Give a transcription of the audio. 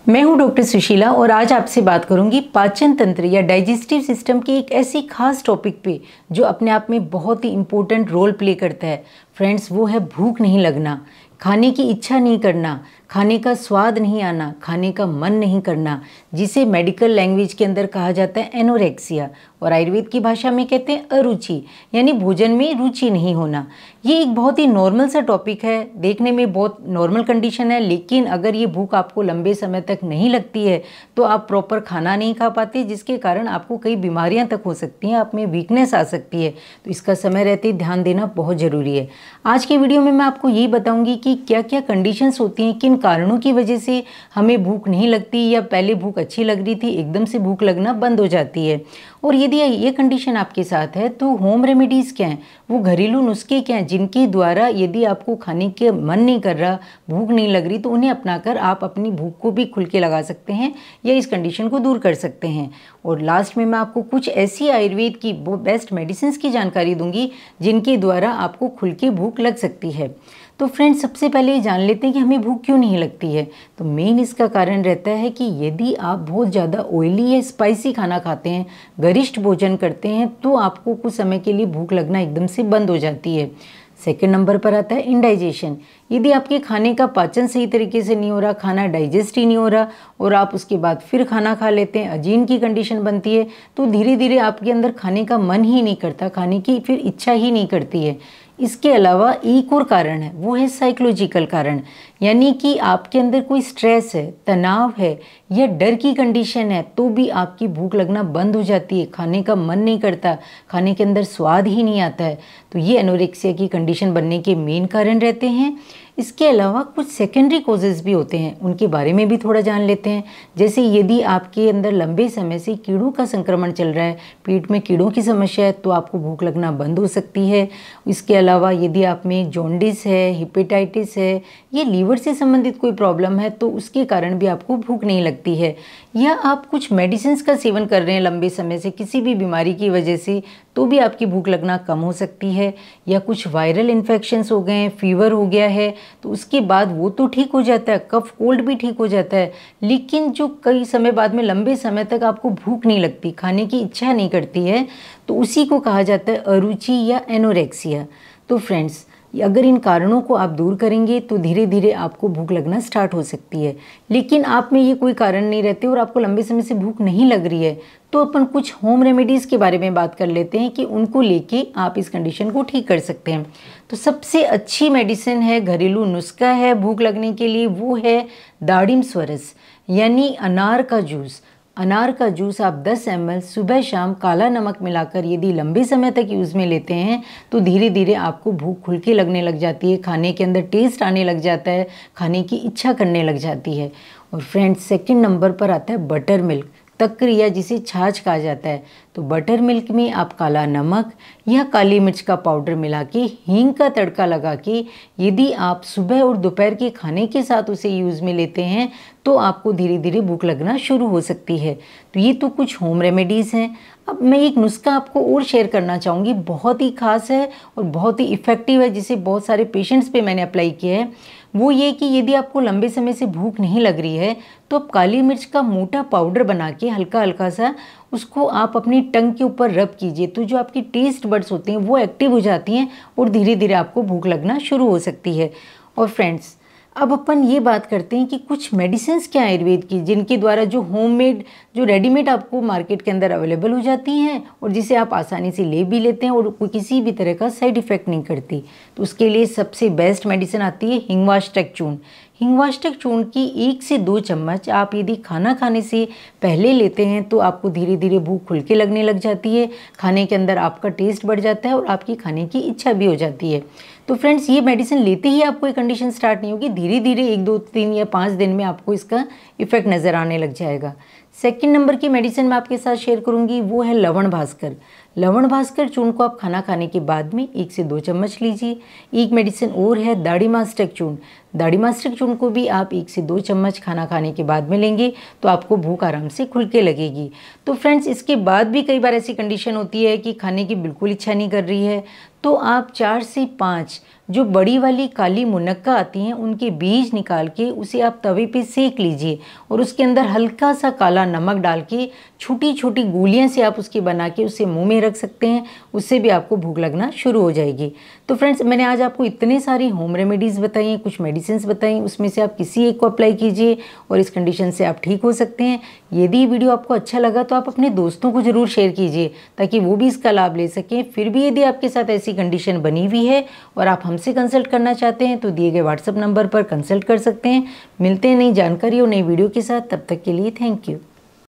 मैं हूं डॉक्टर सुशीला और आज आपसे बात करूंगी पाचन तंत्र या डाइजेस्टिव सिस्टम की एक ऐसी खास टॉपिक पे जो अपने आप में बहुत ही इम्पोर्टेंट रोल प्ले करता है। फ्रेंड्स, वो है भूख नहीं लगना, खाने की इच्छा नहीं करना, खाने का स्वाद नहीं आना, खाने का मन नहीं करना, जिसे मेडिकल लैंग्वेज के अंदर कहा जाता है एनोरेक्सिया और आयुर्वेद की भाषा में कहते हैं अरुचि, यानी भोजन में रुचि नहीं होना। ये एक बहुत ही नॉर्मल सा टॉपिक है, देखने में बहुत नॉर्मल कंडीशन है, लेकिन अगर ये भूख आपको लंबे समय तक नहीं लगती है तो आप प्रॉपर खाना नहीं खा पाते, जिसके कारण आपको कई बीमारियां तक हो सकती हैं, आप में वीकनेस आ सकती है। तो इसका समय रहते ध्यान देना बहुत ज़रूरी है। आज के वीडियो में मैं आपको यही बताऊंगी कि क्या क्या कंडीशंस होती हैं, किन कारणों की वजह से हमें भूख नहीं लगती या पहले भूख अच्छी लग रही थी एकदम से भूख लगना बंद हो जाती है। और यदि ये कंडीशन आपके साथ है तो होम रेमेडीज़ क्या हैं, वो घरेलू नुस्खे क्या हैं जिनके द्वारा यदि आपको खाने के मन नहीं कर रहा, भूख नहीं लग रही, तो उन्हें अपनाकर आप अपनी भूख को भी खुल के लगा सकते हैं या इस कंडीशन को दूर कर सकते हैं। और लास्ट में मैं आपको कुछ ऐसी आयुर्वेद की बेस्ट मेडिसिन की जानकारी दूंगी जिनके द्वारा आपको खुल के भूख लग सकती है। तो फ्रेंड्स, सबसे पहले ये जान लेते हैं कि हमें भूख क्यों नहीं लगती है। तो मेन इसका कारण रहता है कि यदि आप बहुत ज़्यादा ऑयली या स्पाइसी खाना खाते हैं, गरिष्ठ भोजन करते हैं, तो आपको कुछ समय के लिए भूख लगना एकदम से बंद हो जाती है। सेकेंड नंबर पर आता है इंडाइजेशन। यदि आपके खाने का पाचन सही तरीके से नहीं हो रहा, खाना डाइजेस्ट ही नहीं हो रहा और आप उसके बाद फिर खाना खा लेते हैं, अजीर्ण की कंडीशन बनती है, तो धीरे धीरे आपके अंदर खाने का मन ही नहीं करता, खाने की फिर इच्छा ही नहीं करती है। इसके अलावा एक और कारण है, वो है साइकोलॉजिकल कारण, यानी कि आपके अंदर कोई स्ट्रेस है, तनाव है या डर की कंडीशन है तो भी आपकी भूख लगना बंद हो जाती है, खाने का मन नहीं करता, खाने के अंदर स्वाद ही नहीं आता है। तो ये एनोरेक्सिया की कंडीशन बनने के मेन कारण रहते हैं। इसके अलावा कुछ सेकेंडरी कॉजेज़ भी होते हैं, उनके बारे में भी थोड़ा जान लेते हैं। जैसे यदि आपके अंदर लंबे समय से कीड़ों का संक्रमण चल रहा है, पेट में कीड़ों की समस्या है, तो आपको भूख लगना बंद हो सकती है। इसके अलावा यदि आप में जॉन्डिस है, हेपेटाइटिस है, ये लीवर से संबंधित कोई प्रॉब्लम है तो उसके कारण भी आपको भूख नहीं लगती है। या आप कुछ मेडिसिन का सेवन कर रहे हैं लंबे समय से किसी भी बीमारी की वजह से, तो भी आपकी भूख लगना कम हो सकती है। या कुछ वायरल इन्फेक्शंस हो गए हैं, फीवर हो गया है, तो उसके बाद वो तो ठीक हो जाता है, कफ कोल्ड भी ठीक हो जाता है, लेकिन जो कई समय बाद में लंबे समय तक आपको भूख नहीं लगती, खाने की इच्छा नहीं करती है, तो उसी को कहा जाता है अरुचि या एनोरेक्सिया। तो फ्रेंड्स, अगर इन कारणों को आप दूर करेंगे तो धीरे धीरे आपको भूख लगना स्टार्ट हो सकती है। लेकिन आप में ये कोई कारण नहीं रहते और आपको लंबे समय से भूख नहीं लग रही है, तो अपन कुछ होम रेमेडीज़ के बारे में बात कर लेते हैं कि उनको लेके आप इस कंडीशन को ठीक कर सकते हैं। तो सबसे अच्छी मेडिसिन है, घरेलू नुस्खा है भूख लगने के लिए, वो है दाड़िम स्वरस, यानी अनार का जूस। अनार का जूस आप 10 ml सुबह शाम काला नमक मिलाकर यदि लंबे समय तक यूज़ में लेते हैं तो धीरे धीरे आपको भूख खुल के लगने लग जाती है, खाने के अंदर टेस्ट आने लग जाता है, खाने की इच्छा करने लग जाती है। और फ्रेंड्स, सेकंड नंबर पर आता है बटर मिल्क, तक्र या जिसे छाछ कहा जाता है। तो बटर मिल्क में आप काला नमक या काली मिर्च का पाउडर मिला के हींग का तड़का लगा के यदि आप सुबह और दोपहर के खाने के साथ उसे यूज़ में लेते हैं तो आपको धीरे धीरे भूख लगना शुरू हो सकती है। तो ये तो कुछ होम रेमेडीज़ हैं। अब मैं एक नुस्खा आपको और शेयर करना चाहूँगी, बहुत ही खास है और बहुत ही इफ़ेक्टिव है, जिसे बहुत सारे पेशेंट्स पे मैंने अप्लाई किया है। वो ये कि यदि आपको लंबे समय से भूख नहीं लग रही है तो आप काली मिर्च का मोटा पाउडर बना के हल्का हल्का सा उसको आप अपनी टंग के ऊपर रब कीजिए, तो जो आपकी टेस्ट बड्स होते हैं वो एक्टिव हो जाती हैं और धीरे धीरे आपको भूख लगना शुरू हो सकती है। और फ्रेंड्स, अब अपन ये बात करते हैं कि कुछ मेडिसिन्स क्या आयुर्वेद की जिनके द्वारा जो होममेड, जो रेडीमेड आपको मार्केट के अंदर अवेलेबल हो जाती हैं और जिसे आप आसानी से ले भी लेते हैं और कोई किसी भी तरह का साइड इफ़ेक्ट नहीं करती। तो उसके लिए सबसे बेस्ट मेडिसिन आती है हिंगवाष्टक चूर्ण। हिंगवाष्टक चूर्ण की 1 से 2 चम्मच आप यदि खाना खाने से पहले लेते हैं तो आपको धीरे धीरे भूख खुल के लगने लग जाती है, खाने के अंदर आपका टेस्ट बढ़ जाता है और आपकी खाने की इच्छा भी हो जाती है। तो फ्रेंड्स, ये मेडिसिन लेते ही आपको ये कंडीशन स्टार्ट नहीं होगी, धीरे धीरे 1, 2, 3 या 5 दिन में आपको इसका इफेक्ट नज़र आने लग जाएगा। सेकंड नंबर की मेडिसिन मैं आपके साथ शेयर करूंगी, वो है लवण भास्कर। लवण भास्कर चूर्ण को आप खाना खाने के बाद में 1 से 2 चम्मच लीजिए। एक मेडिसिन और है दाड़िमास्टक चूर्ण। दाड़िमास्टक चूर्ण को भी आप 1 से 2 चम्मच खाना खाने के बाद में लेंगे तो आपको भूख आराम से खुल के लगेगी। तो फ्रेंड्स, इसके बाद भी कई बार ऐसी कंडीशन होती है कि खाने की बिल्कुल इच्छा नहीं कर रही है, तो आप 4 से 5 जो बड़ी वाली काली मुनक्का आती हैं उनके बीज निकाल के उसे आप तवे पे सेक लीजिए और उसके अंदर हल्का सा काला नमक डाल के छोटी छोटी गोलियां से आप उसकी बना के उसे मुंह में रख सकते हैं। उससे भी आपको भूख लगना शुरू हो जाएगी। तो फ्रेंड्स, मैंने आज आपको इतने सारी होम रेमेडीज़ बताई हैं, कुछ मेडिसिन बताई, उसमें से आप किसी एक को अप्लाई कीजिए और इस कंडीशन से आप ठीक हो सकते हैं। यदि ये वीडियो आपको अच्छा लगा तो आप अपने दोस्तों को ज़रूर शेयर कीजिए ताकि वो भी इसका लाभ ले सकें। फिर भी यदि आपके साथ ऐसी कंडीशन बनी हुई है और आप हमसे कंसल्ट करना चाहते हैं तो दिए गए व्हाट्सएप नंबर पर कंसल्ट कर सकते हैं। मिलते हैं नई जानकारी और नई वीडियो के साथ, तब तक के लिए थैंक यू।